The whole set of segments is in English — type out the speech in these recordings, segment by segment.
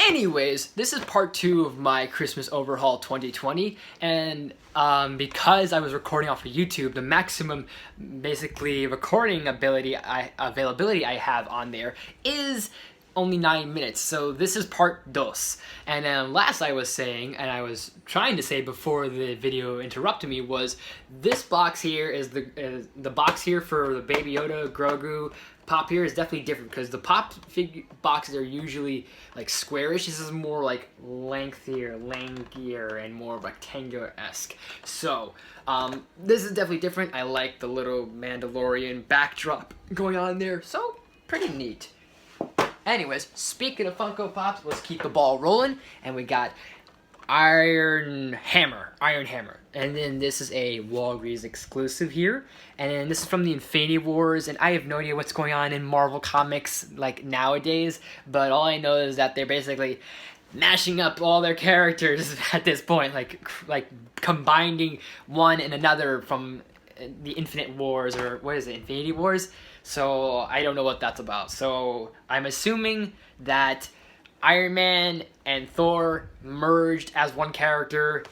Anyways, this is part 2 of my Christmas Overhaul 2020, and because I was recording off of YouTube, the maximum basically recording availability I have on there is only 9 minutes, so this is part dos. And then last I was saying, and I was trying to say before the video interrupted me, was this box here is the box here for the Baby Yoda, Grogu, Pop here is definitely different because the Pop boxes are usually like squarish. This is more like lengthier, lankier, and more rectangular-esque. So this is definitely different. I like the little Mandalorian backdrop going on there, so pretty neat. Anyways, speaking of Funko Pops, let's keep the ball rolling, and we got Iron Hammer, and then this is a Walgreens exclusive here, and then this is from the Infinity Wars, and I have no idea what's going on in Marvel Comics like nowadays, but all I know is that they're basically mashing up all their characters at this point, like combining one and another from the Infinite Wars, or what is it, Infinity Wars? So I don't know what that's about. So I'm assuming that Iron Man and Thor merged as one character,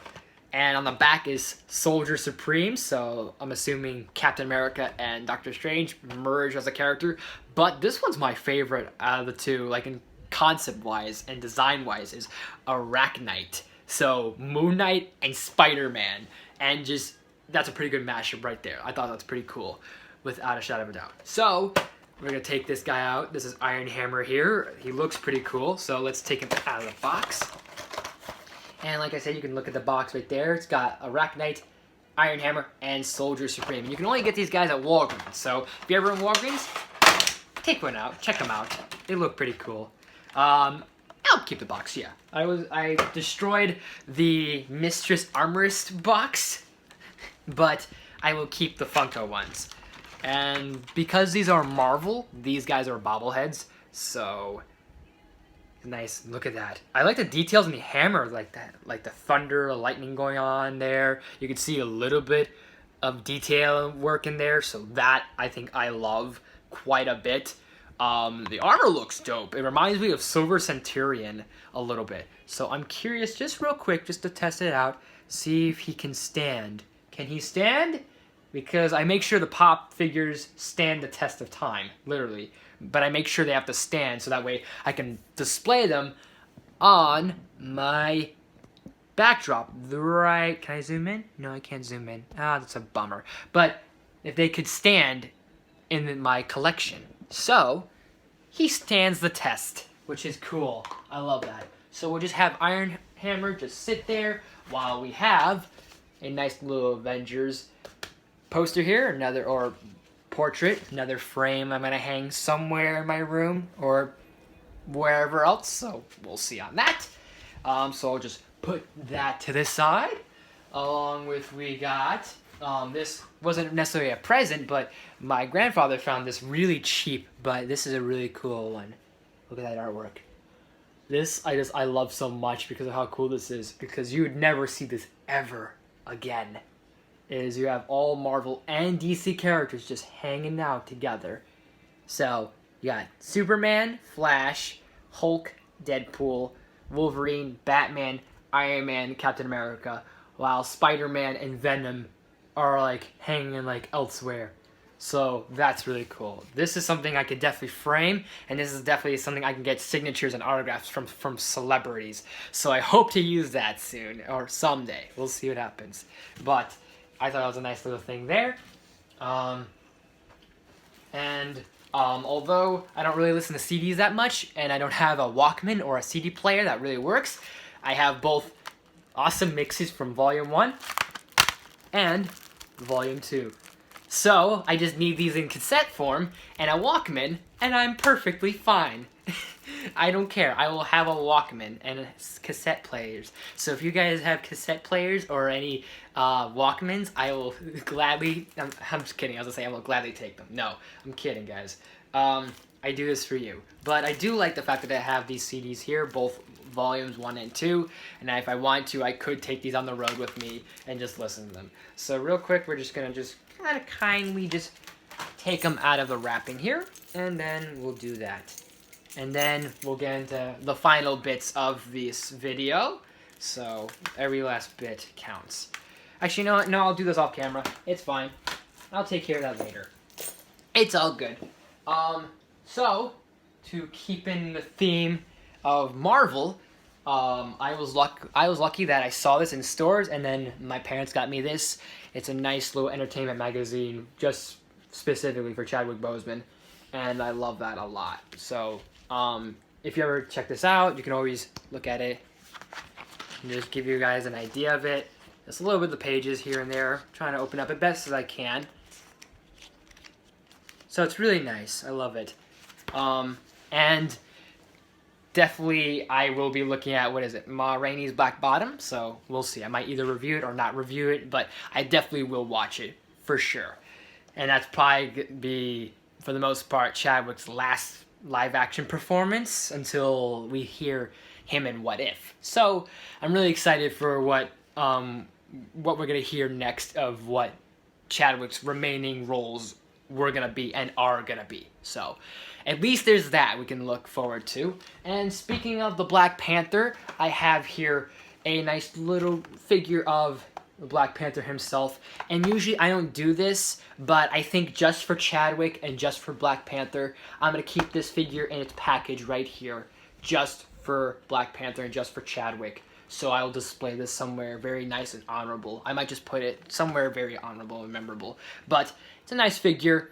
and on the back is Soldier Supreme, so I'm assuming Captain America and Doctor Strange merged as a character. But this one's my favorite out of the two, like in concept-wise and design-wise, is Arachnite. So Moon Knight and Spider-Man, and just, that's a pretty good mashup right there. I thought that's pretty cool, without a shadow of a doubt. So we're gonna take this guy out. This is Iron Hammer here. He looks pretty cool, so let's take him out of the box. And like I said, you can look at the box right there. It's got Arachnite, Iron Hammer, and Soldier Supreme. And you can only get these guys at Walgreens. So if you're ever in Walgreens, take one out, check them out. They look pretty cool. I'll keep the box, yeah. I destroyed the Mistress Armorist box, but I will keep the Funko ones. And because these are Marvel, these guys are bobbleheads, so nice. Look at that. I like the details in the hammer, like that, like the thunder, lightning going on there. You can see a little bit of detail work in there, so that I think I love quite a bit. The armor looks dope. It reminds me of Silver Centurion a little bit. So I'm curious, just real quick, just to test it out, see if he can stand. Can he stand? Because I make sure the Pop figures stand the test of time, literally. But I make sure they have to stand, so that way I can display them on my backdrop. Right, can I zoom in? No, I can't zoom in. Ah, that's a bummer. But if they could stand in my collection. So, he stands the test, which is cool. I love that. So we'll just have Iron Hammer just sit there while we have a nice little Avengers poster here, or portrait, another frame I'm gonna hang somewhere in my room or wherever else, so we'll see on that. So I'll just put that to the side, along with we got, this wasn't necessarily a present, but my grandfather found this really cheap, but this is a really cool one. Look at that artwork. This I love so much because of how cool this is, because you would never see this ever again. Is you have all Marvel and DC characters just hanging out together. So you got Superman, Flash, Hulk, Deadpool, Wolverine, Batman, Iron Man, Captain America, while Spider-Man and Venom are like hanging like elsewhere. So that's really cool. This is something I could definitely frame, and this is definitely something I can get signatures and autographs from celebrities. So I hope to use that soon, or someday. We'll see what happens. But I thought it was a nice little thing there. Although I don't really listen to CDs that much, and I don't have a Walkman or a CD player that really works, I have both awesome mixes from Volume 1 and Volume 2. So I just need these in cassette form and a Walkman, and I'm perfectly fine. I don't care. I will have a Walkman and cassette players. So if you guys have cassette players or any Walkmans, I will gladly... I'm just kidding. I was going to say I will gladly take them. No, I'm kidding, guys. I do this for you. But I do like the fact that I have these CDs here, both volumes 1 and 2. And if I want to, I could take these on the road with me and just listen to them. So real quick, we're just going to just kind of kindly just take them out of the wrapping here. And then we'll do that. And then we'll get into the final bits of this video. So every last bit counts. Actually, you know what? No, I'll do this off camera. It's fine. I'll take care of that later. It's all good. So to keep in the theme of Marvel, I was lucky that I saw this in stores, and then my parents got me this. It's a nice little entertainment magazine, just specifically for Chadwick Boseman, and I love that a lot. So if you ever check this out, you can always look at it and just give you guys an idea of it. Just a little bit of the pages here and there, trying to open up as best as I can. So it's really nice. I love it. And definitely I will be looking at, what is it, Ma Rainey's Black Bottom. So we'll see. I might either review it or not review it, but I definitely will watch it for sure. And that's probably be, for the most part, Chadwick's last live action performance until we hear him in What If. So I'm really excited for what we're gonna hear next of what Chadwick's remaining roles were gonna be and are gonna be. So at least there's that we can look forward to. And speaking of the Black Panther, I have here a nice little figure of the Black Panther himself. And usually I don't do this, but I think just for Chadwick and just for Black Panther, I'm gonna keep this figure in its package right here, just for Black Panther and just for Chadwick. So I'll display this somewhere very nice and honorable. I might just put it somewhere very honorable and memorable. But it's a nice figure.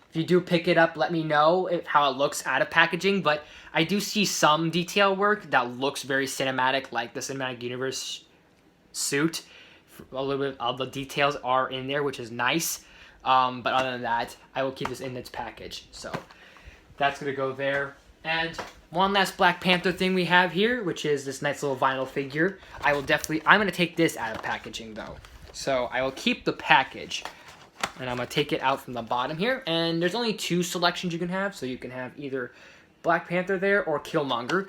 If you do pick it up, let me know how it looks out of packaging. But I do see some detail work that looks very cinematic, like the Cinematic Universe suit. A little bit of the details are in there, which is nice. But other than that, I will keep this in its package. So that's going to go there. And one last Black Panther thing we have here, which is this nice little vinyl figure. I'm going to take this out of packaging, though. So I will keep the package, and I'm going to take it out from the bottom here. And there's only 2 selections you can have, so you can have either Black Panther there or Killmonger.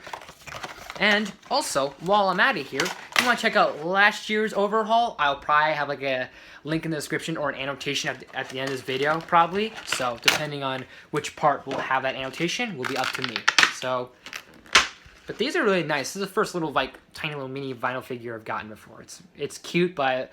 And also, while I'm at it here, if you want to check out last year's Overhaul, I'll probably have like a link in the description or an annotation at the end of this video, probably. So depending on which part will have that annotation, will be up to me. So, but these are really nice. This is the first little, like, tiny little mini vinyl figure I've gotten before. It's cute, but